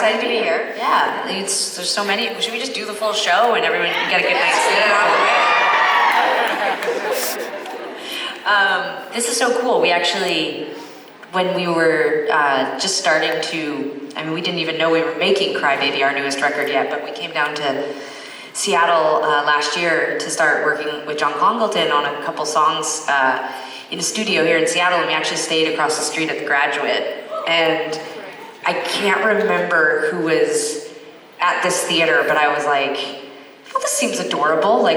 excited to be here. Yeah, there's so many. Should we just do the full show and everyone can get a good night's sleep? This is so cool. We actually, when we were just starting to, I mean, we didn't even know we were making Crybaby, our newest record yet, but we came down to Seattle last year to start working with John Congleton on a couple songs in a studio here in Seattle, and we actually stayed across the street at the Graduate. And I can't remember who was at this theater, but I was like, oh, this seems adorable. Like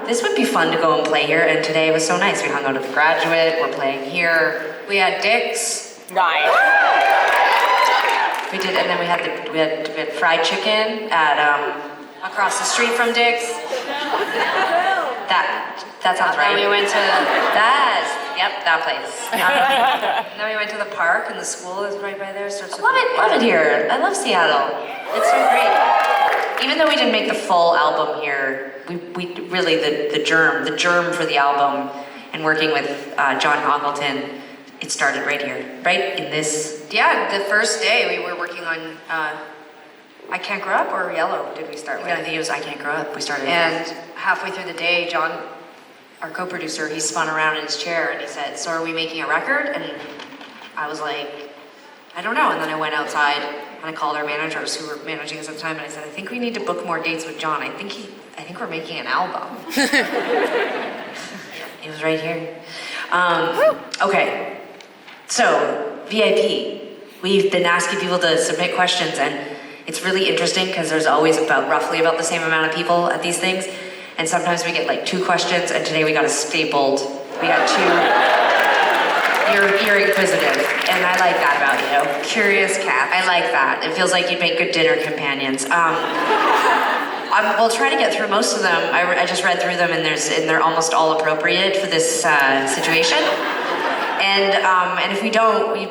this would be fun to go and play here. And today was so nice. We hung out at the Graduate, we're playing here. We had Dick's. Nice. We did, and then we had fried chicken at across the street from Dick's. That sounds right. And we went to that place. then we went to the park, and the school is right by there. So Love it here. I love Seattle. It's so great. Even though we didn't make the full album here, we really the germ for the album, and working with John Congleton, it started right here, right in this. Yeah, the first day we were working on I Can't Grow Up, or Yellow did we start with? I think it was I Can't Grow Up. We started. And halfway through the day, John, our co-producer, he spun around in his chair and he said, "So are we making a record?" And I was like, "I don't know." And then I went outside and I called our managers who were managing us at the time, and I said, "I think we need to book more dates with John. I think we're making an album." It was right here. Okay, so VIP. We've been asking people to submit questions, and it's really interesting because there's always roughly about the same amount of people at these things. And sometimes we get like 2 questions, and today we got a stapled. We got 2. You're inquisitive, and I like that about you. Curious cat. I like that. It feels like you'd make good dinner companions. We'll try to get through most of them. I just read through them, and they're almost all appropriate for this situation. And if we don't, we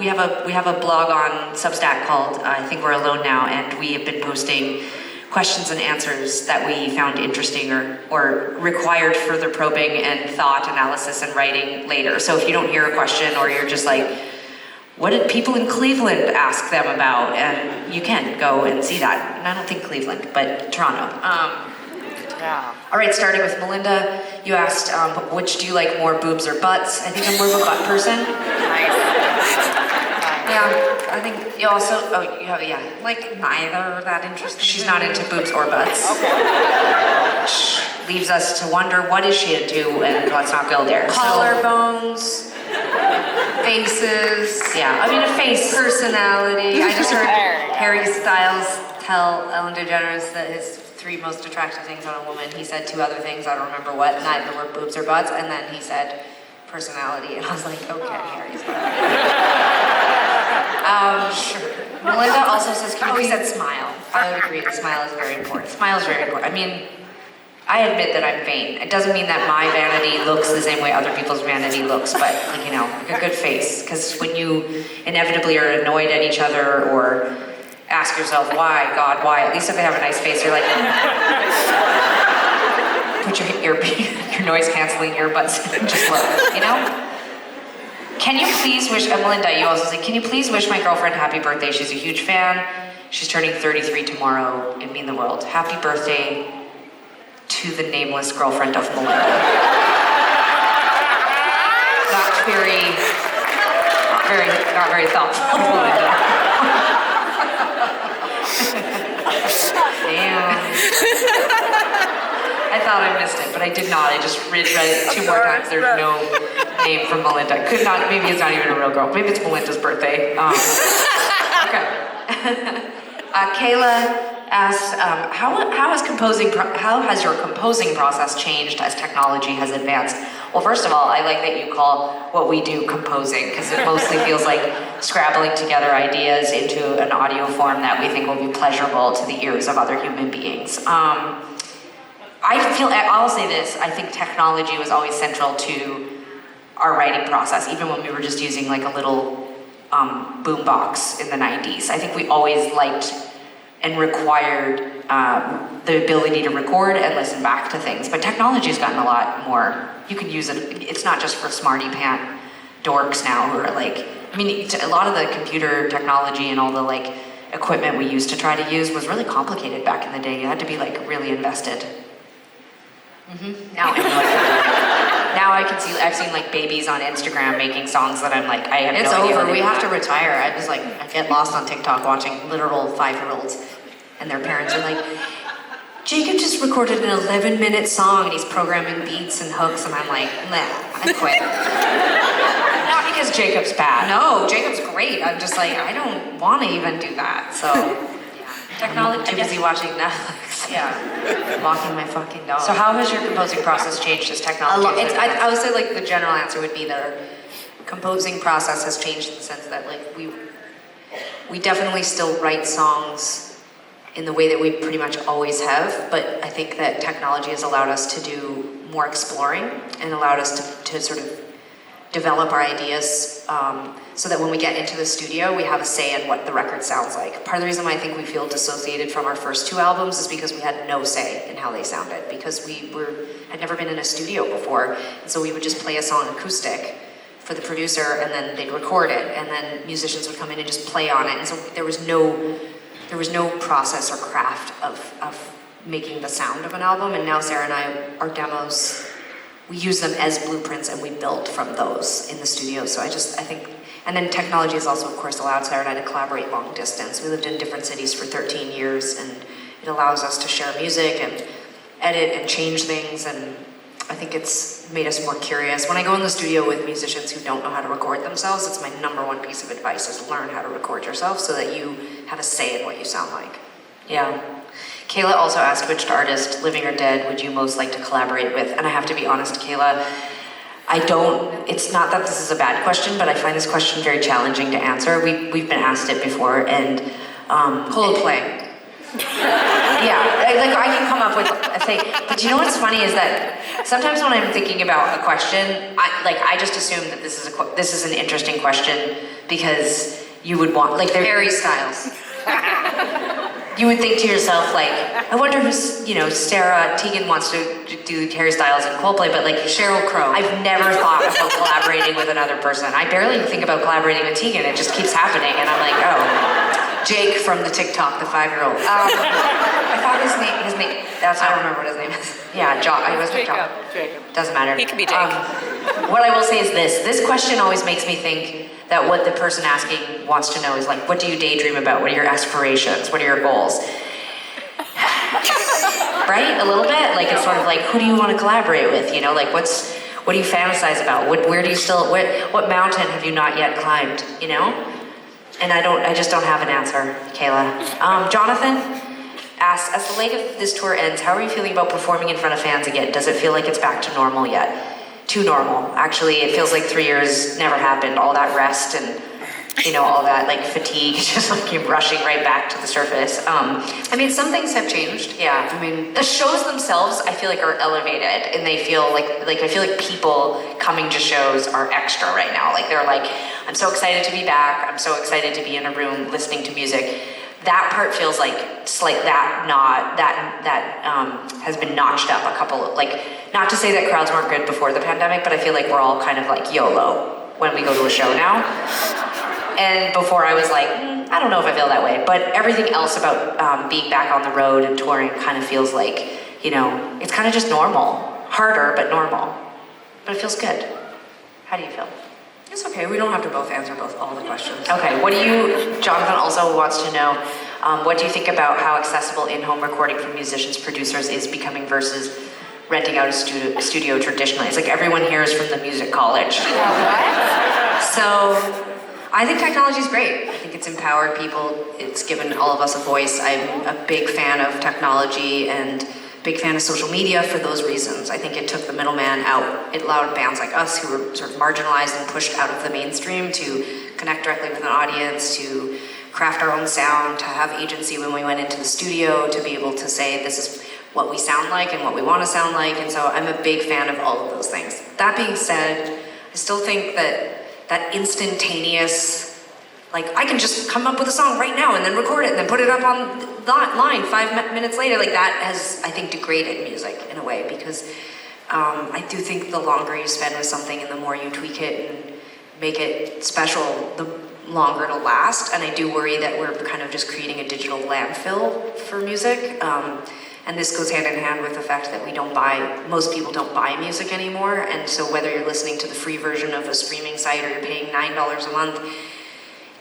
have a blog on Substack called I Think We're Alone Now, and we have been posting questions and answers that we found interesting or required further probing and thought, analysis, and writing later. So if you don't hear a question, or you're just like, what did people in Cleveland ask them about? And you can go and see that. And I don't think Cleveland, but Toronto. Yeah. All right, starting with Melinda, you asked, which do you like more, boobs or butts? I think I'm more of a butt person. Nice. Yeah, I think you also, like neither that interesting. She's not into boobs or butts. Okay. Leaves us to wonder, what is she into, and let's not go there. Collarbones, faces. Yeah, I mean a face. Personality. I just heard Harry Styles tell Ellen DeGeneres that his 3 most attractive things on a woman. He said 2 other things, I don't remember what, neither were boobs or butts, and then he said personality, and I was like, okay, Harry Styles. Sure. Melinda also says, he said smile. I would agree, the smile is very important. Smile is very important. I mean, I admit that I'm vain. It doesn't mean that my vanity looks the same way other people's vanity looks, but like a good face. Because when you inevitably are annoyed at each other or ask yourself, why, God, why? At least if they have a nice face, you're like, put your noise-canceling earbuds in and just look, Can you please wish, Melinda, you also say, can you please wish my girlfriend happy birthday? She's a huge fan. She's turning 33 tomorrow. It'd mean the world. Happy birthday to the nameless girlfriend of Melinda. Not very thoughtful, Melinda. Damn. I thought I missed it, but I did not. I just read it 2 more times. There's no name from Melinda. Could not. Maybe it's not even a real girl. Maybe it's Melinda's birthday. Okay. Kayla asked, how has your composing process changed as technology has advanced? Well, first of all, I like that you call what we do composing, because it mostly feels like scrabbling together ideas into an audio form that we think will be pleasurable to the ears of other human beings. I'll say this, I think technology was always central to our writing process, even when we were just using like a little boombox in the 90s. I think we always liked and required the ability to record and listen back to things. But technology's gotten a lot more. You can use it, it's not just for smarty pant dorks now who are like, I mean, a lot of the computer technology and all the like equipment we used to try to use was really complicated back in the day. You had to be like really invested. Now I know I can do it. Now I can see, I've seen like babies on Instagram making songs that I'm like, I have It's no idea. over. We have to retire. I was like, I get lost on TikTok watching literal 5-year-olds. And their parents are like, Jacob just recorded an 11-minute song and he's programming beats and hooks, and I'm like, nah, I quit. Not because Jacob's bad. No, Jacob's great. I'm just like, I don't want to even do that. So, Technology, too busy watching Netflix. yeah. Walking my fucking dog. So how has your composing process changed as A technology? lot. I would say like the general answer would be the composing process has changed in the sense that like we definitely still write songs in the way that we pretty much always have, but I think that technology has allowed us to do more exploring and allowed us to sort of develop our ideas so that when we get into the studio, we have a say in what the record sounds like. Part of the reason why I think we feel dissociated from our first 2 albums is because we had no say in how they sounded, because we had never been in a studio before, and so we would just play a song acoustic for the producer, and then they'd record it, and then musicians would come in and just play on it, and so there was no process or craft of making the sound of an album. And now Sara and I, our demos, we use them as blueprints and we build from those in the studio. So I think, and then technology has also, of course, allowed Sara and I to collaborate long distance. We lived in different cities for 13 years, and it allows us to share music and edit and change things, and I think it's made us more curious. When I go in the studio with musicians who don't know how to record themselves, it's my #1 piece of advice, is learn how to record yourself so that you have a say in what you sound like. Yeah. Kayla also asked, which artist, living or dead, would you most like to collaborate with? And I have to be honest, Kayla, it's not that this is a bad question, but I find this question very challenging to answer. We've been asked it before, and Coldplay. yeah, I can come up with a thing. But you know what's funny is that sometimes when I'm thinking about a question, I just assume that this is an interesting question because you would want, like, Harry Styles. you would think to yourself, like, I wonder who's, Sara, Tegan wants to do Harry Styles and Coldplay, but like Sheryl Crow. I've never thought about collaborating with another person. I barely think about collaborating with Tegan. It just keeps happening, and I'm like, oh. Jake from the TikTok, the 5-year-old. I thought his name, I don't remember what his name is. yeah, John, I was with John. Jacob. Doesn't matter. He can be Jake. What I will say is this question always makes me think that what the person asking wants to know is like, what do you daydream about? What are your aspirations? What are your goals? Right? A little bit? Like, it's sort of like, who do you want to collaborate with? Like, what do you fantasize about? Where do you what mountain have you not yet climbed? And I just don't have an answer, Kayla. Jonathan asks, as the leg of this tour ends, how are you feeling about performing in front of fans again? Does it feel like it's back to normal yet? Too normal. Actually, it feels like 3 years never happened. All that rest and, all that like fatigue just like came rushing right back to the surface. I mean, some things have changed. Yeah. I mean, the shows themselves, I feel like, are elevated, and they feel like I feel like people coming to shows are extra right now. Like, they're like, I'm so excited to be back. I'm so excited to be in a room listening to music. That part feels like has been notched up a couple of, like, not to say that crowds weren't good before the pandemic, but I feel like we're all kind of like YOLO when we go to a show now. And before I was like, I don't know if I feel that way, but everything else about being back on the road and touring kind of feels like, it's kind of just normal. Harder, but normal. But it feels good. How do you feel? it's okay. We don't have to both answer all the questions. Okay, Jonathan also wants to know, what do you think about how accessible in-home recording from musicians, producers is becoming versus renting out a studio traditionally? It's like everyone here is from the music college. So, I think technology is great. I think it's empowered people. It's given all of us a voice. I'm a big fan of technology and big fan of social media for those reasons. I think it took the middleman out. It allowed bands like us who were sort of marginalized and pushed out of the mainstream to connect directly with an audience, to craft our own sound, to have agency when we went into the studio, to be able to say this is what we sound like and what we want to sound like. And so I'm a big fan of all of those things. That being said, I still think that instantaneous, like, I can just come up with a song right now and then record it and then put it up on that line 5 minutes later, like, that has, I think, degraded music in a way, because I do think the longer you spend with something and the more you tweak it and make it special, the longer it'll last. And I do worry that we're kind of just creating a digital landfill for music. And this goes hand in hand with the fact that most people don't buy music anymore. And so whether you're listening to the free version of a streaming site or you're paying $9 a month,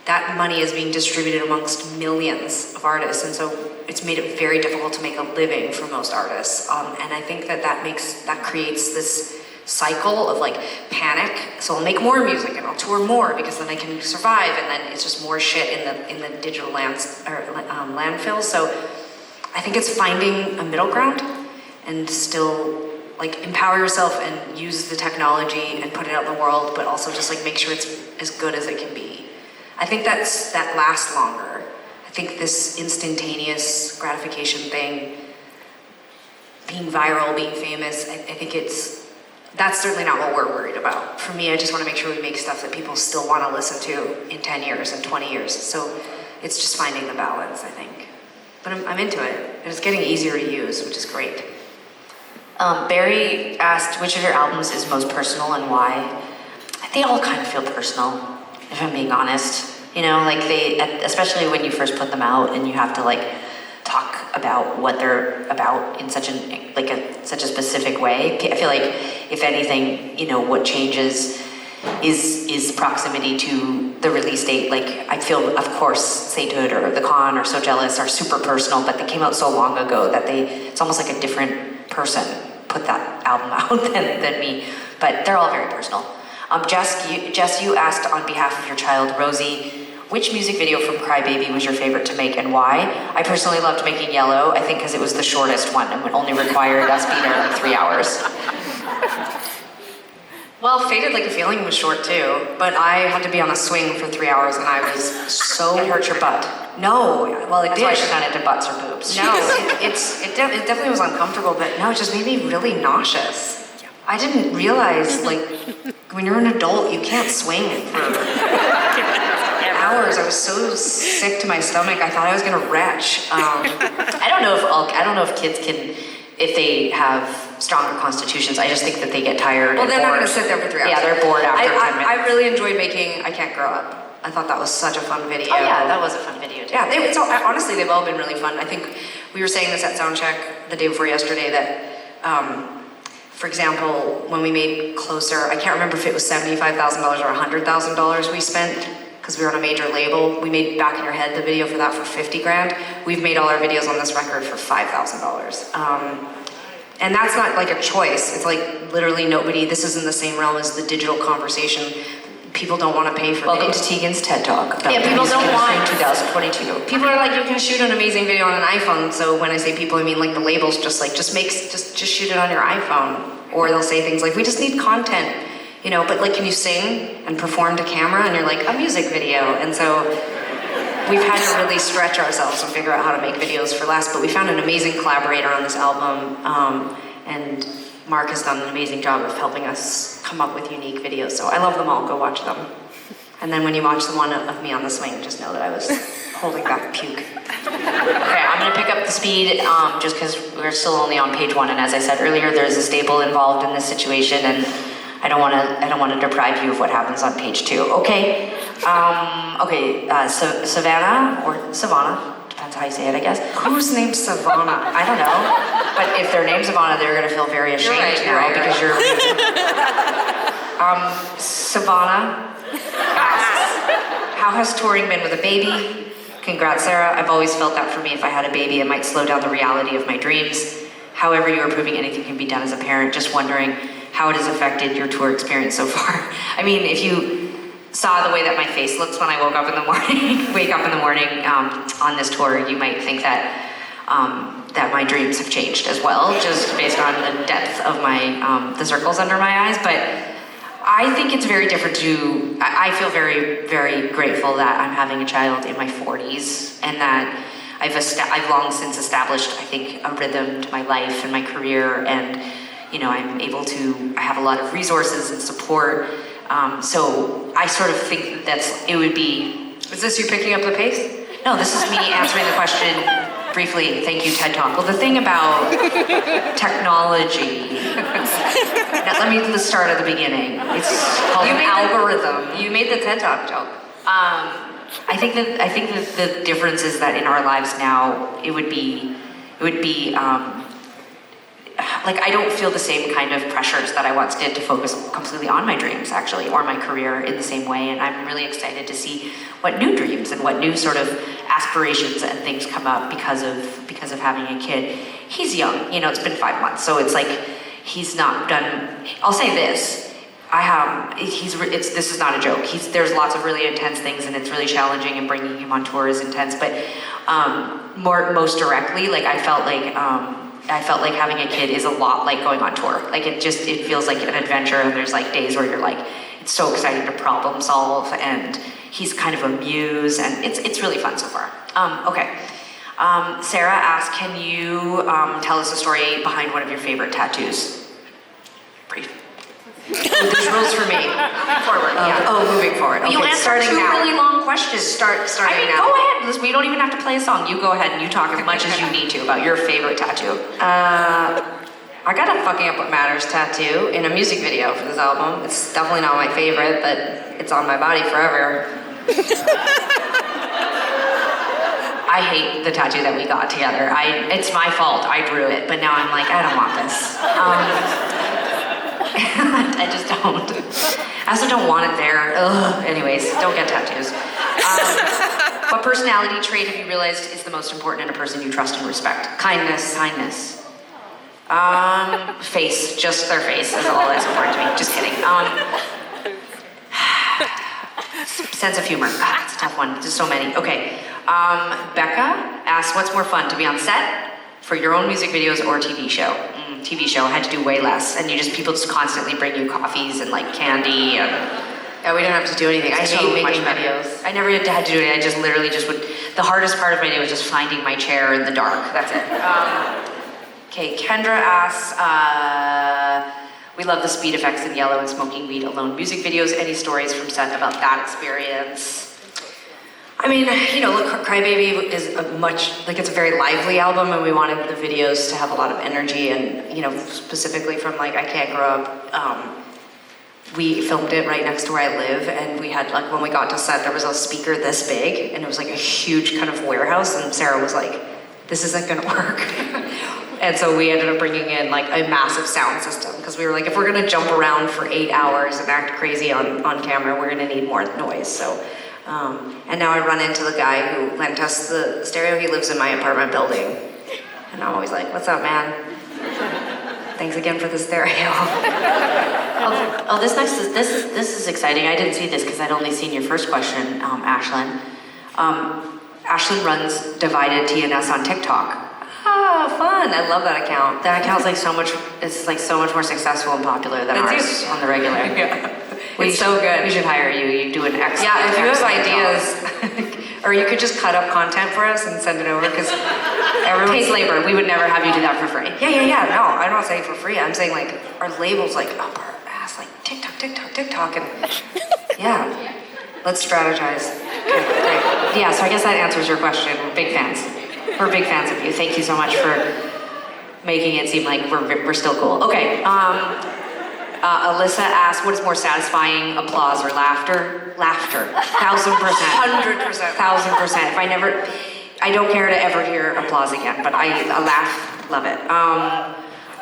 that money is being distributed amongst millions of artists. And so it's made it very difficult to make a living for most artists. And I think that creates this cycle of like panic. So I'll make more music and I'll tour more because then I can survive, and then it's just more shit in the digital landfill. So I think it's finding a middle ground and still like empower yourself and use the technology and put it out in the world, but also just like make sure it's as good as it can be. I think that lasts longer. I think this instantaneous gratification thing, being viral, being famous, I think that's certainly not what we're worried about. For me, I just want to make sure we make stuff that people still want to listen to in 10 years and 20 years. So it's just finding the balance, I think. But I'm into it, and it's getting easier to use, which is great. Barry asked, which of your albums is most personal and why? They all kind of feel personal, if I'm being honest. You know, like especially when you first put them out and you have to like talk about what they're about in such a specific way. I feel like if anything, you know, what changes is proximity to the release date. Like I feel, of course, Sainthood or The Con or So Jealous are super personal, but they came out so long ago that it's almost like a different person put that album out than me. But they're all very personal. Jess, you asked on behalf of your child, Rosie, which music video from Cry Baby was your favorite to make and why? I personally loved making Yellow, I think because it was the shortest one and would only required us be there like 3 hours. Well, Faded Like a Feeling was short too, but I had to be on a swing for 3 hours and I was so... It hurt your butt. No, well it That's did. why she's not into butts or boobs. No, it definitely was uncomfortable, but no, it just made me really nauseous. I didn't realize, like, when you're an adult, you can't swing for hours. I was so sick to my stomach, I thought I was gonna retch. I don't know if kids can, if they have stronger constitutions. I just think that they get tired. Well, and they're not bored. gonna sit there for 3 hours. Yeah, they're bored after 10 minutes. I really enjoyed making I Can't Grow Up. I thought that was such a fun video. Oh yeah, that was a fun video too. Yeah, honestly, they've all been really fun. I think we were saying this at Soundcheck the day before yesterday that, for example, when we made Closer, I can't remember if it was $75,000 or $100,000 we spent because we were on a major label. We made Back in Your Head, the video for that, for 50 grand. We've made all our videos on this record for $5,000. And that's not like a choice. It's like literally nobody, this is in the same realm as the digital conversation. People don't want to pay for Welcome videos. to Tegan's TED Talk. About Yeah, people don't want 2022. People are like, you can shoot an amazing video on an iPhone. So when I say people, I mean like the labels just shoot it on your iPhone. Or they'll say things like, we just need content, you know, but like, can you sing and perform to camera? And you're like, a music video. And so we've had to really stretch ourselves and figure out how to make videos for less, but we found an amazing collaborator on this album. And Mark has done an amazing job of helping us come up with unique videos. So I love them all, go watch them. And then when you watch the one of me on the swing, just know that I was holding back puke. Okay, I'm gonna pick up the speed just because we're still only on page 1, and as I said earlier, there's a staple involved in this situation, and I don't want to deprive you of what happens on page 2. Okay, so Savannah or Savannah, depends how you say it, I guess. Who's named Savannah? I don't know, but if they're named Savannah, they're gonna feel very ashamed because you're. Savannah asks, how has touring been with a baby? Congrats, Sara. I've always felt that for me, if I had a baby, it might slow down the reality of my dreams. However, you are proving anything can be done as a parent. Just wondering how it has affected your tour experience so far. I mean, if you saw the way that my face looks when I wake up in the morning on this tour, you might think that that my dreams have changed as well, just based on the depth of my the circles under my eyes. But I think it's very different I feel very, very grateful that I'm having a child in my 40s and that I've long since established, I think, a rhythm to my life and my career, and you know, I have a lot of resources and support. So I sort of think it would be... Is this you picking up the pace? No, this is me answering the question briefly, thank you, TED Talk. Well, the thing about technology, now let's start at the beginning. It's called an algorithm. You made the TED Talk joke. I think that the difference is that in our lives now, it would be like I don't feel the same kind of pressures that I once did to focus completely on my dreams, actually, or my career in the same way. And I'm really excited to see what new dreams and what new sort of aspirations and things come up because of having a kid. He's young, it's been 5 months, so it's like he's not done. I'll say this. This is not a joke. There's lots of really intense things, and it's really challenging, and bringing him on tour is intense. But most directly, like I felt like having a kid is a lot like going on tour. Like it feels like an adventure, and there's like days where you're like, it's so exciting to problem solve, and he's kind of a muse, and it's really fun so far. Okay. Sara asked, can you tell us a story behind one of your favorite tattoos? Brief. There's rules for me. Moving forward. Moving forward. Okay, You answered starting two now. really long questions. Starting now. Go ahead. Listen, we don't even have to play a song. You go ahead and you talk as much as you need to about your favorite tattoo. I got a Fucking Up What Matters tattoo in a music video for this album. It's definitely not my favorite, but it's on my body forever. I hate the tattoo that we got together. It's my fault. I drew it, but now I'm like, I don't want this. I just don't. I also don't want it there. Ugh. Anyways, don't get tattoos. What personality trait have you realized is the most important in a person you trust and respect? Kindness. Face. Just their face is all that's important to me. Just kidding. Sense of humor. It's a tough one. There's so many. Okay. Becca asks, what's more fun, to be on set for your own music videos or TV show? TV show, I had to do way less, and people just constantly bring you coffees and like candy, and Yeah, we don't have to do anything. I hate making videos. I never had to do it. I just literally would. The hardest part of my day was just finding my chair in the dark. That's it. Okay, Kendra asks, we love the speed effects in Yellow and Smoking Weed Alone music videos. Any stories from set about that experience? I mean, look, Crybaby is it's a very lively album, and we wanted the videos to have a lot of energy, and, specifically from like I Can't Grow Up, we filmed it right next to where I live, and we had like, when we got to set, there was a speaker this big, and it was like a huge kind of warehouse, and Sara was like, this isn't gonna work. And so we ended up bringing in like a massive sound system, because we were like, if we're gonna jump around for 8 hours and act crazy on camera, we're gonna need more noise, so. And now I run into the guy who lent us the stereo. He lives in my apartment building. And I'm always like, what's up, man? Thanks again for the stereo. This is exciting. I didn't see this because I'd only seen your first question, Ashlyn. Ashlyn runs Divided TNS on TikTok. Fun. I love that account. That account's it's so much more successful and popular than ours on the regular. Yeah. It's so good. We should hire you. You do an excellent Yeah, if you have excellent ideas, or you could just cut up content for us and send it over, because Pays labor. We would never have you do that for free. Yeah. No, I'm not saying for free. I'm saying like our label's like up our ass, like TikTok, and yeah. Let's strategize. Okay, great. Yeah, so I guess that answers your question. We're big fans. We're big fans of you. Thank you so much for making it seem like we're still cool. Okay. Alyssa asked, what is more satisfying, applause or laughter? Laughter. 1,000%. 100%. 1,000%. I don't care to ever hear applause again, but I laugh, love it.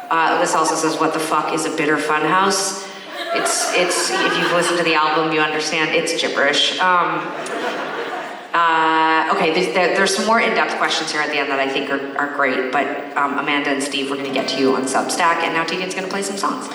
Alyssa also says, what the fuck is a bitter fun house? It's if you've listened to the album, you understand it's gibberish. Okay, there's some more in-depth questions here at the end that I think are great, but Amanda and Steve, we're gonna get to you on Substack, and now Tegan's gonna play some songs.